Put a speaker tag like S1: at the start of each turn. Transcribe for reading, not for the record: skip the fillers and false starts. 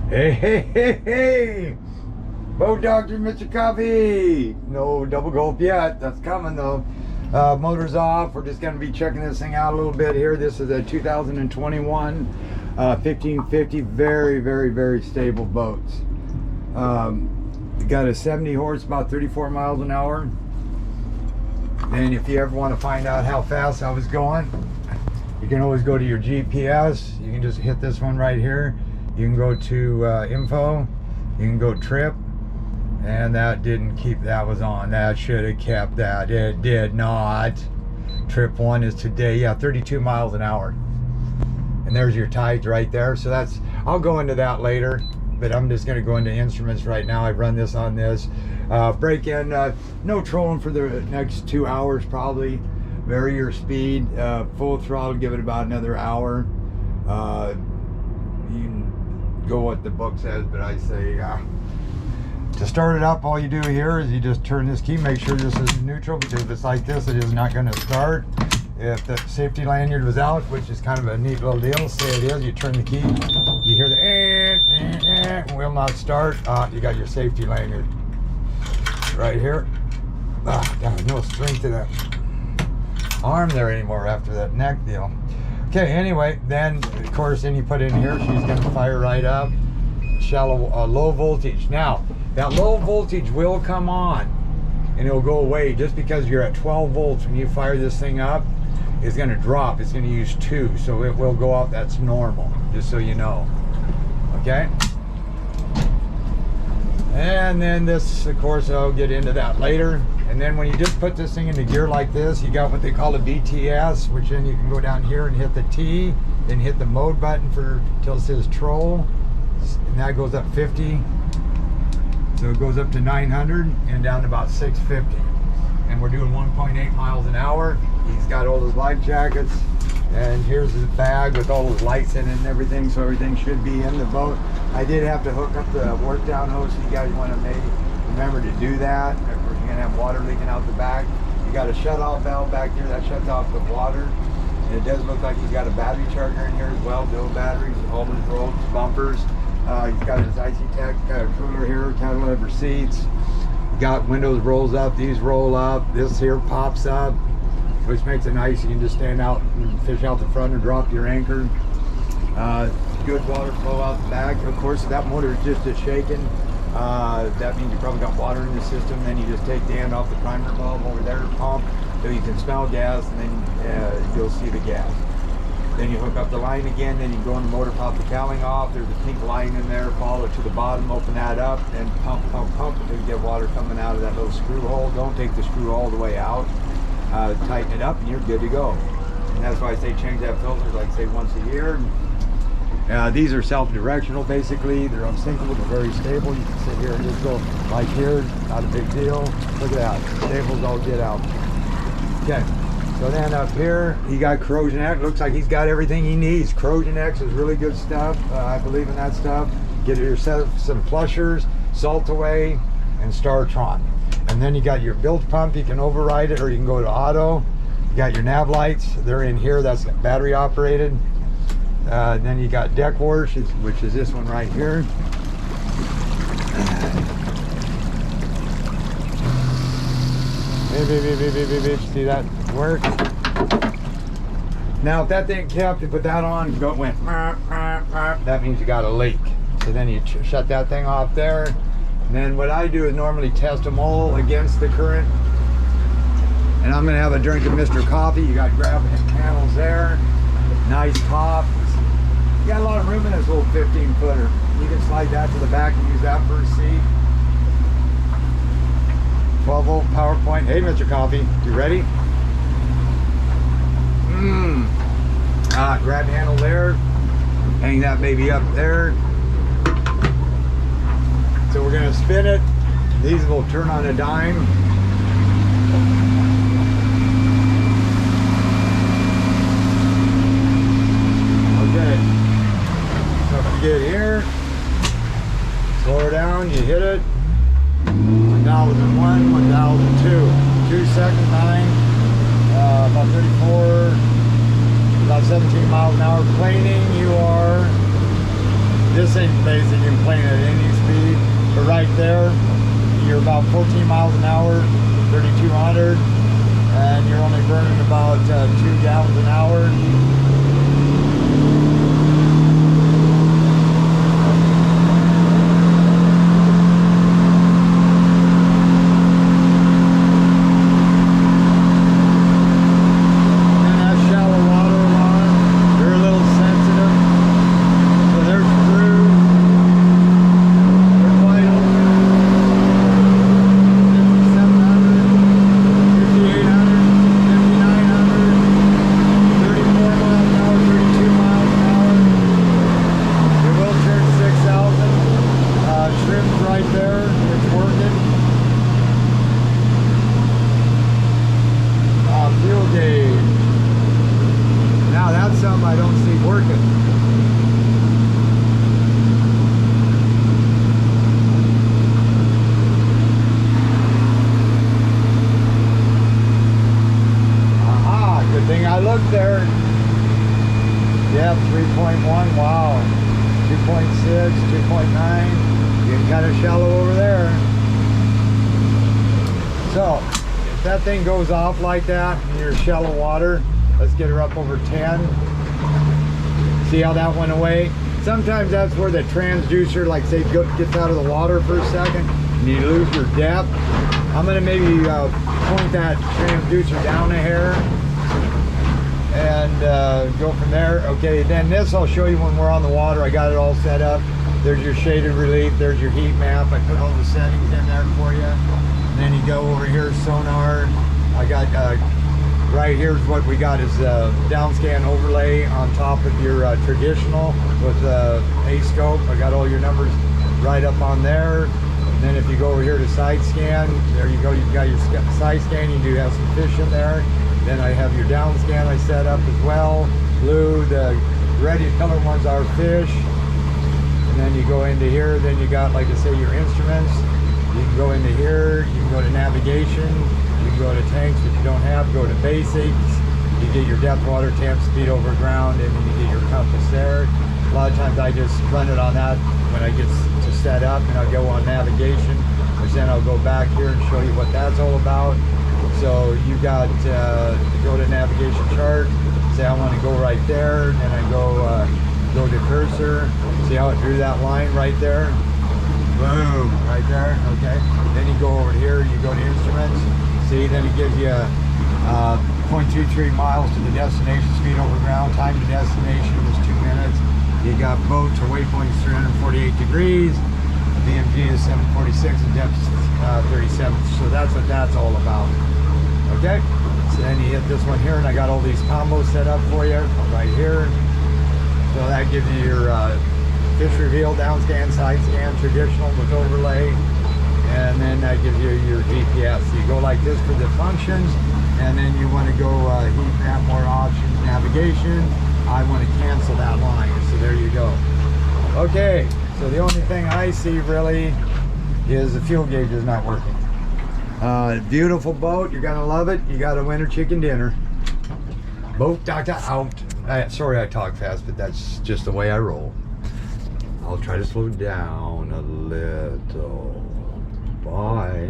S1: Hey, hey, hey, hey! Boat Doctor, Mr. Coffee! No double gulp yet. That's coming though. Motor's off. We're just going to be checking this thing out a little bit here. This is a 2021 1550. Very, very, very stable boats. Got a 70 horse, about 34 miles an hour. And if you ever want to find out how fast I was going, you can always go to your GPS. You can just hit this one right here. You can go to info. You can go trip. And that didn't keep, that was on. That should have kept that. It did not. Trip 1 is today. Yeah, 32 miles an hour. And there's your tides right there. So that's, I'll go into that later. But I'm just going to go into instruments right now. I've run this on this. Break in, no trolling for the next 2 hours probably. Vary your speed. Full throttle, give it about another hour. You can go what the book says, but I say to start it up, all you do here is you just turn this key, make sure this is neutral, because if it's like this, it is not going to start. If the safety lanyard was out, which is kind of a neat little deal, say it is, you turn the key, you hear the will not start. You got your safety lanyard right here. Got no strength to that arm there anymore after that neck deal. Okay, anyway, then of course, then you put in here, she's going to fire right up. Shallow, low voltage. Now, that low voltage will come on and it'll go away just because you're at 12 volts. When you fire this thing up, it's going to drop. It's going to use 2, so it will go up. That's normal, just so you know. Okay? And then this, of course, I'll get into that later. And then when you just put this thing into gear like this, you got what they call a BTS, which then you can go down here and hit the T, then hit the mode button for till it says troll, and that goes up 50. So it goes up to 900 and down to about 650. And we're doing 1.8 miles an hour. He's got all his life jackets, and here's his bag with all his lights in it and everything, so everything should be in the boat. I did have to hook up the work down hose, so you guys want to maybe remember to do that. Of course, you're gonna have water leaking out the back. You got a shut-off valve back here that shuts off the water. And it does look like he's got a battery charger in here as well, dual batteries, all his ropes, bumpers. He's got his Icy Tech cooler here, cantilever seats. Got windows rolls up, these roll up, this here pops up, which makes it nice. You can just stand out and fish out the front or drop your anchor. Good water flow out the back. Of course, if that motor is just shaking, that means you probably got water in the system. Then you just take the end off the primer valve over there, pump, so you can smell gas, and then you'll see the gas. Then you hook up the line again, then you go in the motor, pop the cowling off. There's a pink line in there, follow it to the bottom, open that up, and pump, pump, pump until you get water coming out of that little screw hole. Don't take the screw all the way out. Tighten it up and you're good to go. And that's why I say change that filter, like say once a year. These are self-directional basically. They're unsinkable, they're very stable. You can sit here and just go like here, not a big deal. Look at that, stables all get out. Okay. So then up here, he got Corrosion X. Looks like he's got everything he needs. Corrosion X is really good stuff. I believe in that stuff. Get yourself some flushers, salt away, and Startron. And then you got your bilge pump. You can override it or you can go to auto. You got your nav lights. They're in here. That's battery operated. Then you got deck wash, which is this one right here. See that work? Now if that thing kept, you put that on, it went, that means you got a leak. So then you shut that thing off there. And then what I do is normally test them all against the current. And I'm gonna have a drink of Mr. Coffee. You got grab handles there. Nice top. You got a lot of room in this little 15-footer. You can slide that to the back and use that for a seat. 12-volt power point. Hey, Mr. Coffee, you ready? Grab handle there. Hang that baby up there. So we're gonna spin it. These will turn on a dime. Okay. So if you get here, slow her down, you hit it. 1001, 1002, 2 second time, about 34, about 17 miles an hour. Planing, you are this ain't basic, you can plane at any speed, but right there, you're about 14 miles an hour, 3,200, and you're only burning about 2 gallons an hour. I don't see working. Aha, good thing I looked there. Yeah, 3.1, wow. 2.6, 2.9. Getting kind of shallow over there. So, if that thing goes off like that in your shallow water, let's get her up over 10. See how that went away? Sometimes that's where the transducer, like say, gets out of the water for a second and you lose your depth. I'm gonna maybe point that transducer down a hair and go from there. Okay, then this I'll show you when we're on the water. I got it all set up. There's your shaded relief, there's your heat map. I put all the settings in there for you. And then you go over here, sonar. I got right here's what we got is down scan overlay on top of your traditional with a scope. I got all your numbers right up on there. And then if you go over here to side scan, there you go, you've got your side scan. You do have some fish in there. Then I have your down scan I set up as well. Blue, the red color ones are fish. And then you go into here, then you got, like I say, your instruments. You can go into here, you can go to navigation. You can go to tanks if you don't have, go to basics. You get your depth, water, temp, speed over ground, and then you get your compass there. A lot of times I just run it on that when I get to set up, and I'll go on navigation, which then I'll go back here and show you what that's all about. So you got to go to navigation chart, say I want to go right there, and then I go to cursor, see how it drew that line right there? Boom, right there, okay. Then you go over here, you go to instruments. See, then it gives you 0.23 miles to the destination, speed over ground, time to destination was 2 minutes. You got boat to waypoint is 348 degrees, VMG is 746 and depth 37. So that's what that's all about. Okay, so then you hit this one here, and I got all these combos set up for you right here. So that gives you your fish reveal, down scan, side scan, traditional with overlay. And then that gives you your GPS. So you go like this for the functions, and then you want to go heat map, more options, navigation. I want to cancel that line, so there you go. Okay, so the only thing I see really is the fuel gauge is not working. Beautiful boat, you're gonna love it. You got a winter chicken dinner. Boat doctor out. Sorry I talk fast, but that's just the way I roll. I'll try to slow down a little. Bye.